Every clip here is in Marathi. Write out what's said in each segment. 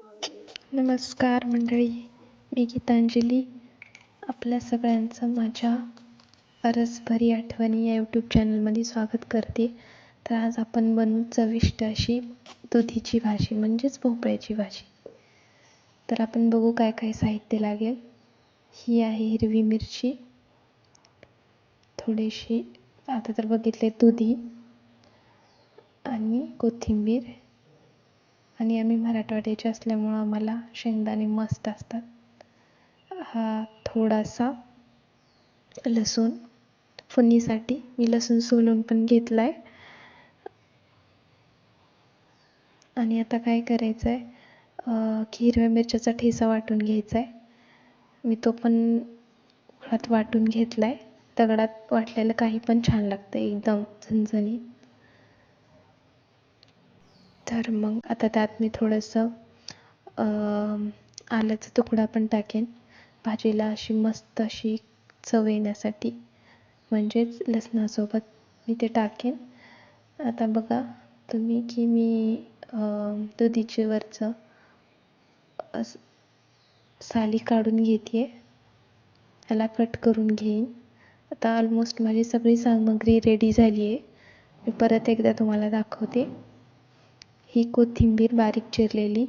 नमस्कार मंडळी, मी गीतांजली. आपल्या सगळ्यांचं माझ्या अरसभरी आठवणी या यूट्यूब चॅनलमध्ये स्वागत करते. तर आज आपण बनवू चविष्ट अशी दुधीची भाजी म्हणजेच भोपळ्याची भाजी. तर आपण बघू काय काय साहित्य लागेल. ही आहे हिरवी मिरची, थोडीशी आता तर बघितले दुधी आणि कोथिंबीर, आणि आम्ही मराठवाड्याचे असल्यामुळं आम्हाला शेंगदाणे मस्त असतात. हा थोडासा लसूण फोडणीसाठी मी लसूण सोलून पण घेतलाय. आणि आता काय करायचं आहे, हिरव्या मिरच्याचा ठेचा वाटून घ्यायचा आहे. मी तो पण उकळात वाटून घेतलाय. दगडात वाटलेलं काही पण छान लागतं, एकदम झणझणीत. तर मग आता त्यात मी थोडंसं आल्याचा तुकडा पण टाकेन, भाजीला अशी मस्त अशी चव येण्यासाठी, म्हणजेच लसणासोबत मी ते टाकेन. आता बघा तुम्ही की मी दुधीचे वरचं साली काढून घेते, त्याला कट करून घेईन. आता ऑलमोस्ट माझी सगळी सामग्री रेडी झाली आहे. मी परत एकदा तुम्हाला दाखवते. ही कोथिंबीर बारीक चिरलेली,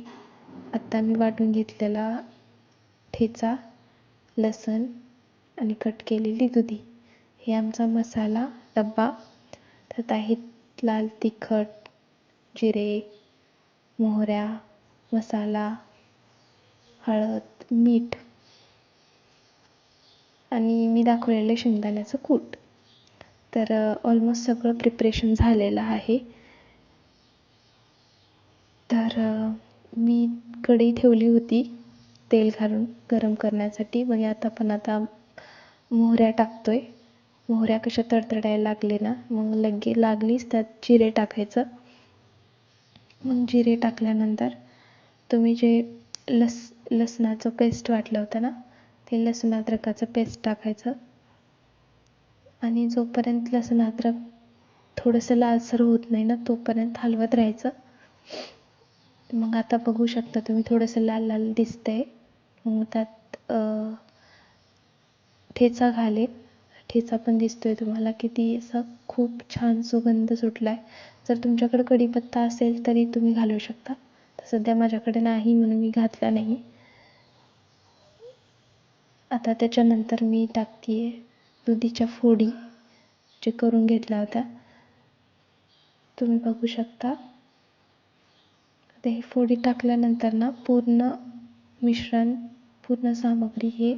आत्ता मी वाटून घेतलेला ठेचा, लसण आणि कट केलेली दुधी, हे आमचा मसाला डब्बा. त्यात आहेत लाल तिखट, जिरे, मोहऱ्या, मसाला, हळद, मीठ आणि मी दाखवलेलं शेंगदाण्याचं कूट. तर ऑलमोस्ट सगळं प्रिपरेशन झालेलं आहे. तर मी कढई ठेवली होती तेल घालून गरम करण्यासाठी. मग आता मोहऱ्या टाकतोय. मोहऱ्या कशा तडतडायला लागले ना, मग लागलीच त्यात जिरे टाकायचं. मग जिरे टाकल्यानंतर तुम्ही जे लसणाचं पेस्ट वाटलं होतं ना, ते लसूण अद्रकाचं पेस्ट टाकायचं. आणि जोपर्यंत लसूण अद्रक थोडंसं लालसर होत नाही ना, तोपर्यंत हलवत राहायचं. मग आता बघू शकता तुम्ही थोडंसं लाल लाल दिसतंय. मग त्यात ठेचा घालेन. ठेचा पण दिसतोय तुम्हाला, किती असं खूप छान सुगंध सुटलाय. जर तुमच्याकडे कढीपत्ता असेल तरी तुम्ही घालू शकता. तर सध्या माझ्याकडे नाही म्हणून मी घातला नाही. आता त्याच्यानंतर मी टाकतेय दुधीच्या फोडी जे करून घेतल्या होत्या, तुम्ही बघू शकता. ते फोडी टाकल्यानंतर ना पूर्ण मिश्रण, पूर्ण सामग्री हे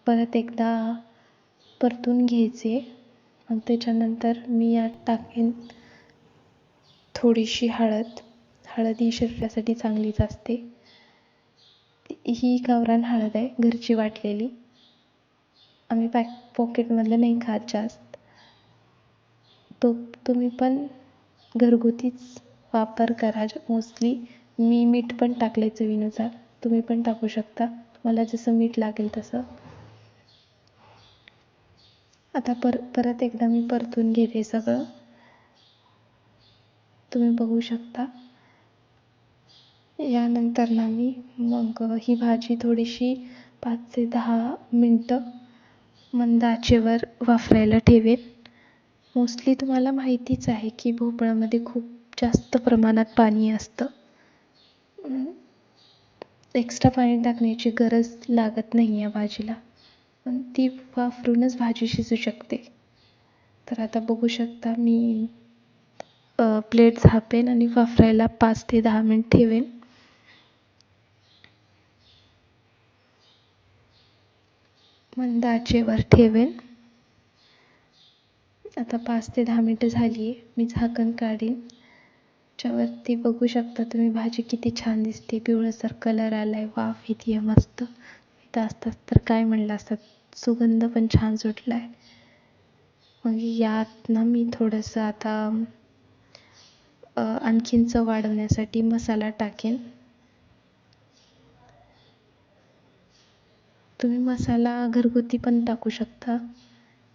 परत एकदा परतून घ्यायचे. मग त्याच्यानंतर मी यात टाकेन थोडीशी हळद. हळद ही शरीरासाठी चांगलीच असते. ही गावरान हळद आहे, घरची वाटलेली. आम्ही पॉकेटमधलं नाही खात जास्त. तुम्ही पण घरगुतीच वापर करा मोस्टली. मी मीठ पण टाकले चवीनुसार, तुम्ही पण टाकू शकता, तुम्हाला जसं मीठ लागेल तसं. आता परत एकदा मी परतून घेते सगळं, तुम्ही बघू शकता. यानंतर ना मी मग ही भाजी थोडीशी 5 ते 10 मिनटं मंद आचेवर वाफरायला ठेवेन. मोस्टली तुम्हाला माहितीच आहे की भोपळ्यामध्ये खूप जास्त प्रमाणात पाणी असतं. एक्स्ट्रा पाणी टाकण्याची गरज लागत नाही या भाजीला, पण ती वाफरूनच भाजी शिजू शकते. तर आता बघू शकता मी प्लेट झापेन आणि वाफरायला 5 ते 10 मिनिट ठेवेन. मंद आचेवर ठेवेन. आता 5 ते 10 मिनिटं झाली आहे. मी झाकण काढीन. त्याच्यावरती बघू शकता तुम्ही भाजी किती छान दिसते, पिवळसर कलर आलाय, वाफ येते मस्त. इथं असतात तर काय म्हणलं असतात, सुगंध पण छान सुटलाय. मग यात ना मी थोडंसं आता आणखीन चव वाढवण्यासाठी मसाला टाकेन. तुम्ही मसाला घरगुती पण टाकू शकता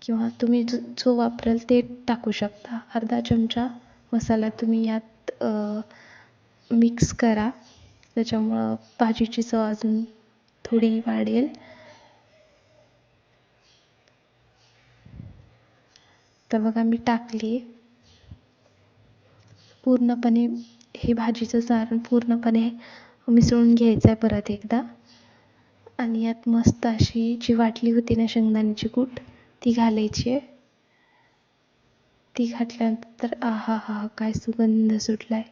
किंवा तुम्ही जो वापराल ते टाकू शकता. अर्धा चमचा मसाला तुम्ही यात मिक्स करा, त्याच्यामुळं भाजीची चव अजून थोडी वाढेल. तर बघा मी टाकली पूर्णपणे. हे भाजीचं सारण पूर्णपणे मिसळून घ्यायचं आहे परत एकदा. आणि यात मस्त अशी जी वाटली होती ना शेंगदाण्याची कूट, ती घालायची आहे. ती घातल्यानंतर आहा हा काय सुगंध सुटलाय.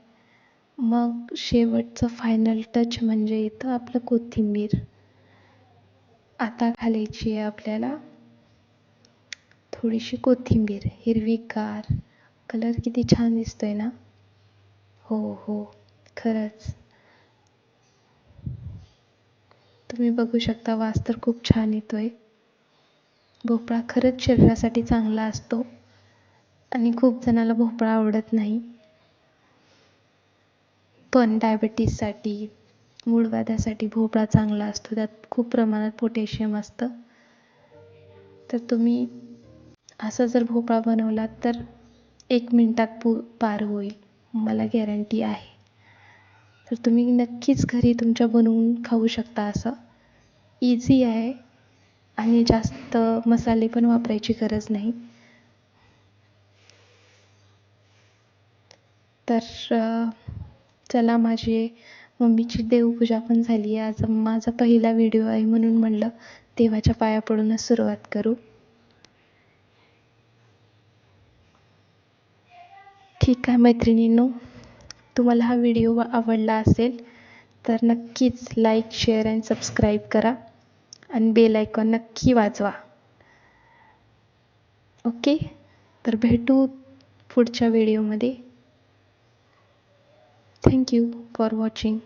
मग शेवटचं फायनल टच म्हणजे इथं आपलं कोथिंबीर आता घालायची आहे आपल्याला. थोडीशी कोथिंबीर हिरवीगार. कलर किती छान दिसतोय ना. हो हो, खरंच तुम्ही बघू शकता, वास तर खूप छान येतोय. भोपळा खरंच शरीरासाठी चांगला असतो आणि खूप जणाला भोपळा आवडत नाही. पण डायबिटीजसाठी, मूळव्याधासाठी भोपळा चांगला असतो. त्यात खूप प्रमाणात पोटॅशियम असतं. तर तुम्ही असा जर भोपळा बनवलात तर 1 मिनिटात पार होईल, मला गॅरंटी आहे. तर तुम्ही नक्कीच घरी तुमच्या बनवून खाऊ शकता. असं इझी आहे आणि जास्त मसाले पण वापरायची गरज नाही. तर चला, माझी मम्मीची देवपूजा पण झाली आहे. आज माझा पहिला व्हिडिओ आहे म्हणून म्हणलं देवाच्या पाया पडूनच सुरुवात करू. ठीक आहे मैत्रिणींनो, तुम्हाला हा व्हिडिओ आवडला असेल तर नक्कीच लाईक, शेअर आणि सबस्क्राईब करा आणि बेल आयकॉन नक्की वाजवा. ओके, तर भेटू पुढच्या व्हिडिओमध्ये. Thank you for watching.